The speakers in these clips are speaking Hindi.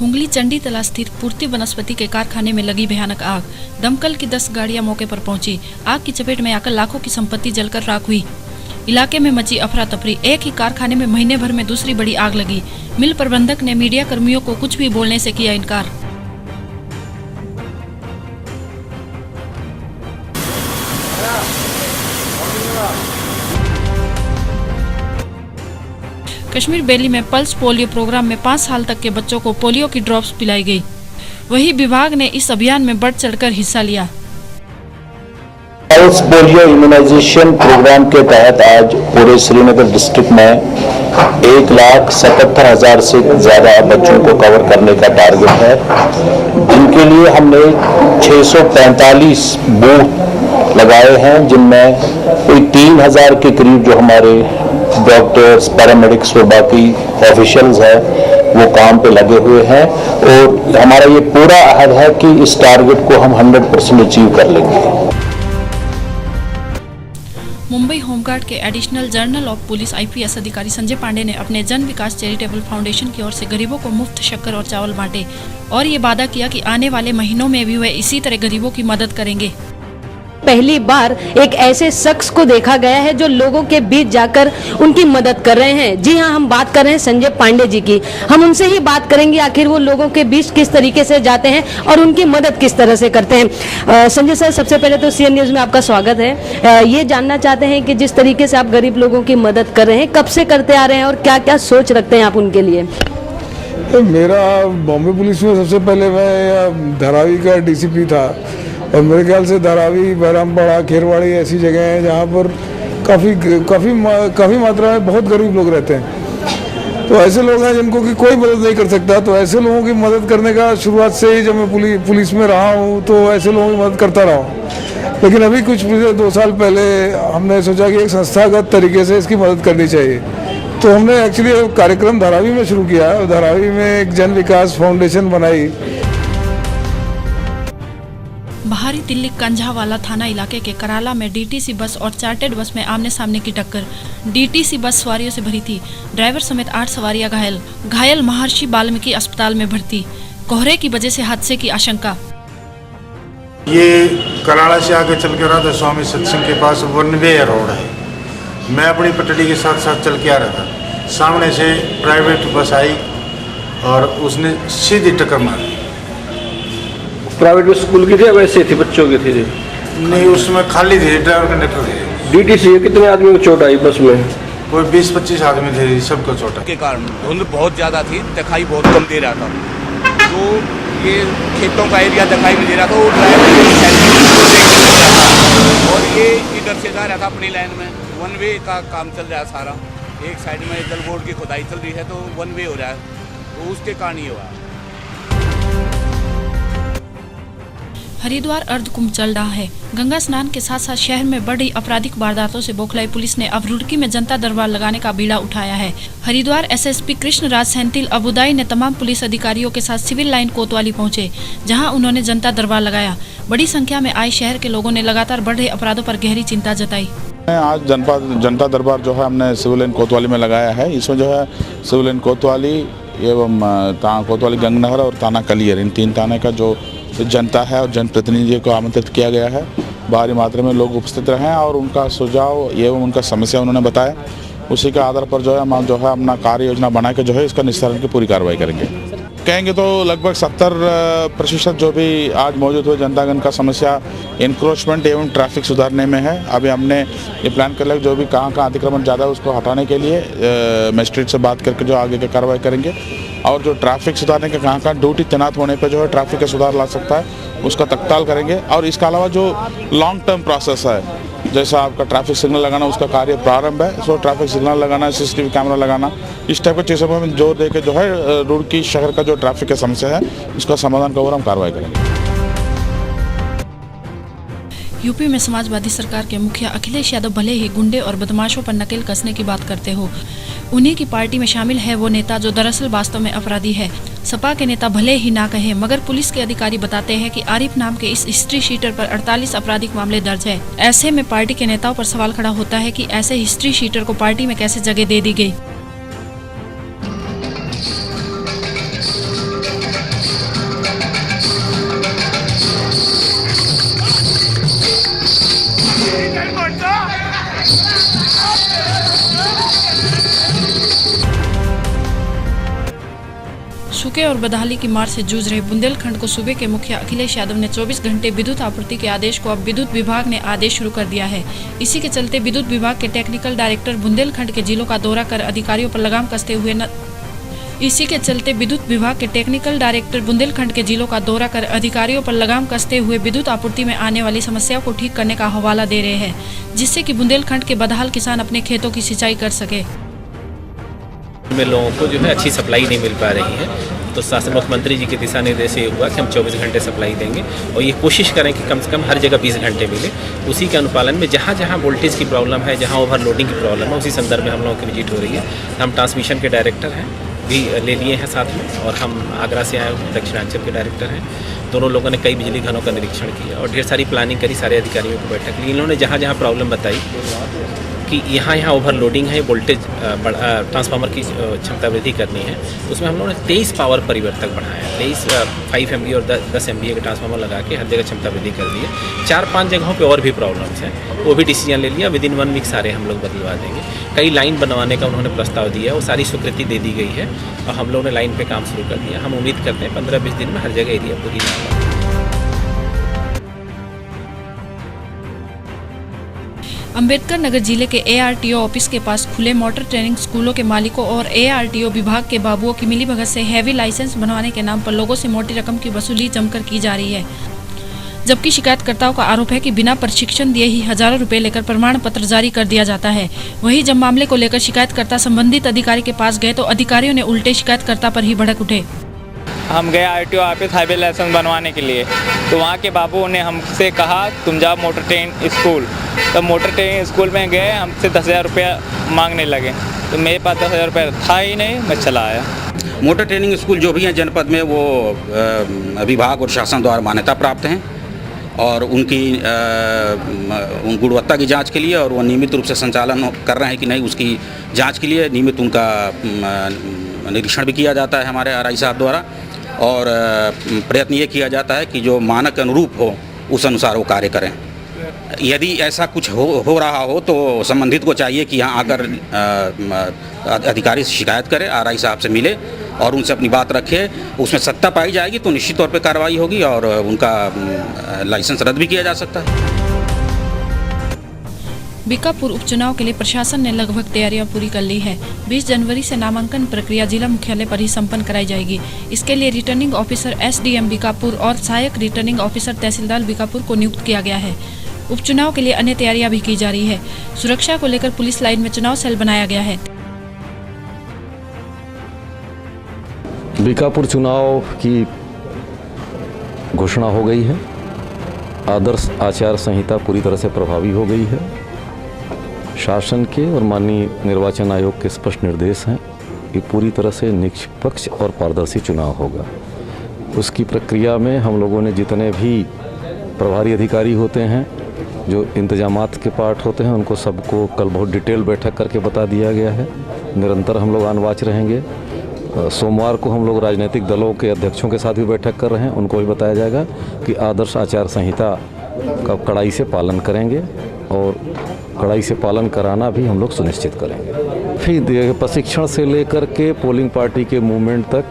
हुंगली चंडी तला स्थित पूर्ति वनस्पति के कारखाने में लगी भयानक आग। दमकल की 10 गाड़ियां मौके पर पहुंची। आग की चपेट में आकर लाखों की संपत्ति जलकर राख हुई। इलाके में मची अफरा तफरी। एक ही कारखाने में महीने भर में दूसरी बड़ी आग लगी। मिल प्रबंधक ने मीडिया कर्मियों को कुछ भी बोलने से किया इनकार। कश्मीर वैली में पल्स पोलियो प्रोग्राम में 5 साल तक के बच्चों को पोलियो की ड्रॉप्स पिलाई गई। वहीं विभाग ने इस अभियान में बढ़ चढ़कर हिस्सा लिया। पल्स पोलियो इम्यूनाइजेशन प्रोग्राम के तहत आज पूरे श्रीनगर डिस्ट्रिक्ट में 1,77,000 से ज्यादा बच्चों को कवर करने का टारगेट है, जिनके लिए हमने 645 बूथ लगाए हैं, जिनमें कोई 3,000 के करीब जो हमारे डॉक्टर्स, पैरामेडिक्स और बाकी ऑफिशियल्स हैं वो काम पे लगे हुए हैं। और हमारा ये पूरा अहद है कि इस टारगेट को हम 100% अचीव कर लेंगे। मुंबई होमगार्ड के additional general of police IPS अधिकारी संजय पांडे ने अपने जन विकास चैरिटेबल फाउंडेशन की ओर से गरीबों को मुफ्त शक्कर और चावल बांटे और ये वादा किया कि आने वाले महीनों में भी वे इसी तरह गरीबों की मदद करेंगे। पहली बार एक ऐसे शख्स को देखा गया है जो लोगों के बीच जाकर उनकी मदद कर रहे हैं। जी हाँ, हम बात कर रहे हैं संजय पांडे जी की। हम उनसे ही बात करेंगे आखिर वो लोगों के बीच किस तरीके से जाते हैं और उनकी मदद किस तरह से करते हैं। संजय सर, सबसे पहले तो CN न्यूज़ में आपका स्वागत है। ये जानना चाहते हैं कि जिस तरीके से आप गरीब लोगों की मदद कर रहे हैं, कब से करते आ रहे हैं और क्या क्या सोच रखते हैं आप उनके लिए? मेरा बॉम्बे पुलिस में सबसे पहले मैं धारावी का DCP था और मेरे ख्याल से धारावी, बहरामपाड़ा, खेरवाड़ी ऐसी जगह हैं जहाँ पर काफ़ी मात्रा में बहुत गरीब लोग रहते हैं। तो ऐसे लोग हैं जिनको कि कोई मदद नहीं कर सकता। तो ऐसे लोगों की मदद करने का शुरुआत से ही जब मैं पुलिस में रहा हूँ तो ऐसे लोगों की मदद करता रहा हूँ। लेकिन अभी कुछ 2 साल पहले हमने सोचा कि एक संस्थागत तरीके से इसकी मदद करनी चाहिए। तो हमने एक्चुअली कार्यक्रम धारावी में शुरू किया। धारावी में एक जन विकास फाउंडेशन बनाई। बाहरी दिल्ली कंझावाला थाना इलाके के कराला में DTC बस और चार्टर्ड बस में आमने सामने की टक्कर। DTC बस सवारियों से भरी थी। ड्राइवर समेत 8 सवारियां घायल महर्षि वाल्मीकि अस्पताल में भर्ती। कोहरे की वजह से हादसे की आशंका। ये कराला से आगे चल के राधा स्वामी सत्संग के पास 1 वे रोड है। मैं अपनी पटड़ी के साथ साथ चल के आ रहा था। सामने से प्राइवेट बस आई और उसने सीधी टक्कर मारी। प्राइवेट बस स्कूल की थी या वैसे थी, बच्चों की थी? नहीं, उसमें खाली थे, ड्राइवर कंडक्टर थे। DTC कितने आदमी को चोट आई बस में? कोई 20-25 आदमी थे, सबको चोट आई। के कारण धुंध बहुत ज़्यादा थी, दिखाई बहुत कम दे रहा था। तो ये खेतों का एरिया दिखाई नहीं दे रहा था। वो ड्राइवर और ये इधर से जा रहा था अपनी लाइन में। 1 वे का काम चल रहा है सारा। एक साइड में जल बोर्ड की खुदाई चल रही है तो 1 वे हो रहा है, तो उसके कारण ही हुआ। हरिद्वार अर्धकुंभ चल रहा है। गंगा स्नान के साथ साथ शहर में बढ़ रही आपराधिक वारदातों से बौखलाई पुलिस ने अब रुड़की में जनता दरबार लगाने का बीड़ा उठाया है। हरिद्वार SSP कृष्णराज सेंथिल अबुदाई ने तमाम पुलिस अधिकारियों के साथ सिविल लाइन कोतवाली पहुंचे, जहां उन्होंने जनता दरबार लगाया। बड़ी संख्या में आए शहर के लोगों ने लगातार बढ़ रहे अपराधों पर गहरी चिंता जताई। आज जनता दरबार जो है हमने सिविल लाइन कोतवाली में लगाया है। इसमें जो है सिविल लाइन कोतवाली एवं कोतवाली गंगनहर और थाना कलियर, इन 3 थाने का जो जनता है और जनप्रतिनिधियों को आमंत्रित किया गया है। भारी मात्रा में लोग उपस्थित रहे और उनका सुझाव एवं उनका समस्या उन्होंने बताया। उसी के आधार पर जो है हम अपना कार्य योजना बना के जो है इसका निस्तारण की पूरी कार्रवाई करेंगे। कहेंगे तो लगभग 70% जो भी आज मौजूद हुए जनतागण का समस्या इंक्रोचमेंट एवं ट्रैफिक सुधारने में है। अभी हमने ये प्लान कर लिया जो भी कहाँ अतिक्रमण ज़्यादा है उसको हटाने के लिए मजिस्ट्रेट से बात करके जो आगे की कार्रवाई करेंगे और जो ट्रैफिक सुधारने के कहाँ ड्यूटी तैनात होने पर जो है ट्रैफिक का सुधार ला सकता है उसका तत्काल करेंगे। और इसके अलावा जो लॉन्ग टर्म प्रोसेस है, जैसा आपका ट्रैफिक सिग्नल लगाना उसका कार्य प्रारंभ है। सो ट्रैफिक सिग्नल लगाना, CCTV कैमरा लगाना, इस टाइप की चीज़ों पर हम जोर देकर जो है रुड़की शहर का जो ट्रैफिक की समस्या है उसका समाधान का हम कार्रवाई करेंगे। यूपी में समाजवादी सरकार के मुखिया अखिलेश यादव भले ही गुंडे और बदमाशों पर नकेल कसने की बात करते हो, उन्हीं की पार्टी में शामिल है वो नेता जो दरअसल वास्तव में अपराधी है। सपा के नेता भले ही ना कहे, मगर पुलिस के अधिकारी बताते हैं कि आरिफ नाम के इस हिस्ट्री शीटर पर 48 आपराधिक मामले दर्ज है। ऐसे में पार्टी के नेताओं पर सवाल खड़ा होता है कि ऐसे हिस्ट्री शीटर को पार्टी में कैसे जगह दे दी गई। सूखे और बदहाली की मार से जूझ रहे बुंदेलखंड को सूबे के मुखिया अखिलेश यादव ने 24 घंटे विद्युत आपूर्ति के आदेश को अब विद्युत विभाग ने आदेश शुरू कर दिया है। इसी के चलते विद्युत विभाग के टेक्निकल डायरेक्टर बुंदेलखंड के जिलों का दौरा कर अधिकारियों पर लगाम कसते हुए विद्युत आपूर्ति में आने वाली समस्याओं को ठीक करने का हवाला दे रहे हैं, जिससे कि बुंदेलखंड के बदहाल किसान अपने खेतों की सिंचाई कर सके। में लोगों को जो है अच्छी सप्लाई नहीं मिल पा रही है, तो शासन मुख्यमंत्री जी के दिशा निर्देश ये हुआ कि हम 24 घंटे सप्लाई देंगे और ये कोशिश करें कि कम से कम हर जगह 20 घंटे मिले। उसी के अनुपालन में जहाँ जहाँ वोल्टेज की प्रॉब्लम है, जहाँ ओवरलोडिंग की प्रॉब्लम है, उसी संदर्भ में हम लोगों की विजिट हो रही है। हम ट्रांसमिशन के डायरेक्टर हैं भी ले लिए हैं साथ में, और हम आगरा से आए हुए दक्षिणांचल के डायरेक्टर हैं। दोनों लोगों ने कई बिजली घरों का निरीक्षण किया और ढेर सारी प्लानिंग करी, सारे अधिकारियों को बैठक ली। इन्होंने जहाँ जहाँ प्रॉब्लम बताई कि यहाँ ओवरलोडिंग है, वोल्टेज ट्रांसफार्मर की क्षमता वृद्धि करनी है, उसमें हम लोगों ने 23 पावर परिवर्तक बढ़ाया, 23 5 MVA और 10 MVA के ट्रांसफार्मर लगा के हर जगह क्षमता वृद्धि कर दी है। 4-5 जगहों पे और भी प्रॉब्लम्स हैं, वो भी डिसीजन ले लिया। विदिन 1 वीक सारे हम लोग बदलवा देंगे। कई लाइन बनवाने का उन्होंने प्रस्ताव दिया, वो सारी स्वीकृति दे दी गई है और हम लोगों ने लाइन पे काम शुरू कर दिया। हम उम्मीद करते हैं 15-20 दिन में हर जगह एरिया पूरी। अंबेडकर नगर जिले के ARTO ऑफिस के पास खुले मोटर ट्रेनिंग स्कूलों के मालिकों और ARTO विभाग के बाबुओं की मिलीभगत से हैवी लाइसेंस बनवाने के नाम पर लोगों से मोटी रकम की वसूली जमकर की जा रही है। जबकि शिकायतकर्ताओं का आरोप है कि बिना प्रशिक्षण दिए ही हजारों रुपए लेकर प्रमाण पत्र जारी कर दिया जाता है। वहीं जब मामले को लेकर शिकायतकर्ता संबंधित अधिकारी के पास गए तो अधिकारियों ने उल्टे शिकायतकर्ता पर ही भड़क उठे। हम गए RTO ऑफिस हाईवे लाइसेंस बनवाने के लिए, तो वहाँ के बाबू ने हमसे कहा तुम जाओ मोटर ट्रेनिंग स्कूल। तो मोटर ट्रेनिंग स्कूल में गए, हमसे 10,000 रुपया मांगने लगे, तो मेरे पास 10,000 रुपया था ही नहीं, मैं चला आया। मोटर ट्रेनिंग स्कूल जो भी हैं जनपद में, वो विभाग और शासन द्वारा मान्यता प्राप्त हैं और उनकी उन गुणवत्ता की जांच के लिए और वो नियमित रूप से संचालन कर रहे हैं कि नहीं, उसकी जांच के लिए नियमित उनका निरीक्षण भी किया जाता है हमारे RI साहब द्वारा। और प्रयत्न ये किया जाता है कि जो मानक अनुरूप हो उस अनुसार वो कार्य करें। यदि ऐसा कुछ हो रहा हो तो संबंधित को चाहिए कि यहाँ आकर अधिकारी से शिकायत करे, RI साहब से मिले और उनसे अपनी बात रखे। उसमें सत्ता पाई जाएगी तो निश्चित तौर पे कार्रवाई होगी और उनका लाइसेंस रद्द भी किया जा सकता है। बीकापुर उपचुनाव के लिए प्रशासन ने लगभग तैयारियां पूरी कर ली है। 20 जनवरी से नामांकन प्रक्रिया जिला मुख्यालय पर ही संपन्न कराई जाएगी। इसके लिए रिटर्निंग ऑफिसर SDM बीकापुर और सहायक रिटर्निंग ऑफिसर तहसीलदार बीकापुर को नियुक्त किया गया है। उपचुनाव के लिए अन्य तैयारियां भी की जा रही है। सुरक्षा को लेकर पुलिस लाइन में चुनाव सेल बनाया गया है। बीकापुर चुनाव की घोषणा हो गई है। आदर्श आचार संहिता पूरी तरह से प्रभावी हो गई है। शासन के और माननीय निर्वाचन आयोग के स्पष्ट निर्देश हैं कि पूरी तरह से निष्पक्ष और पारदर्शी चुनाव होगा। उसकी प्रक्रिया में हम लोगों ने जितने भी प्रभारी अधिकारी होते हैं, जो इंतजामात के पार्ट होते हैं, उनको सबको कल बहुत डिटेल बैठक करके बता दिया गया है। निरंतर हम लोग ऑनवॉच रहेंगे। सोमवार को हम लोग राजनीतिक दलों के अध्यक्षों के साथ भी बैठक कर रहे हैं, उनको भी बताया जाएगा कि आदर्श आचार संहिता का कड़ाई से पालन करेंगे और कड़ाई से पालन कराना भी हम लोग सुनिश्चित करेंगे। फिर प्रशिक्षण से लेकर के पोलिंग पार्टी के मूवमेंट तक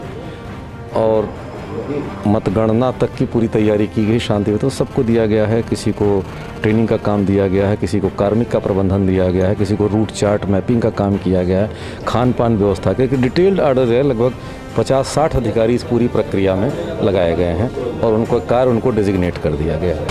और मतगणना तक की पूरी तैयारी की गई। शांति तो सबको दिया गया है। किसी को ट्रेनिंग का काम दिया गया है, किसी को कार्मिक का प्रबंधन दिया गया है, किसी को रूट चार्ट मैपिंग का काम किया गया है, खान पान व्यवस्था के डिटेल्ड ऑर्डर है। लगभग 50-60 अधिकारी इस पूरी प्रक्रिया में लगाए गए हैं और उनको कार्य उनको डेजिग्नेट कर दिया गया है।